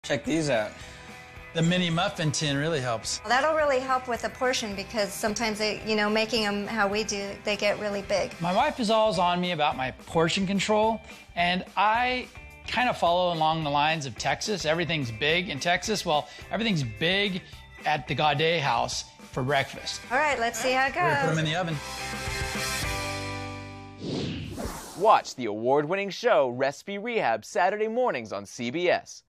Check these out. The mini muffin tin really helps. That'll really help with the portion because sometimes they, making them how we do, they get really big. My wife is always on me about my portion control, and I kind of follow along the lines of Texas. Everything's big in Texas. Well, everything's big at the Gaudet house for breakfast. All right, let's see how it goes. We're gonna put them in the oven. Watch the award-winning show Recipe Rehab Saturday mornings on CBS.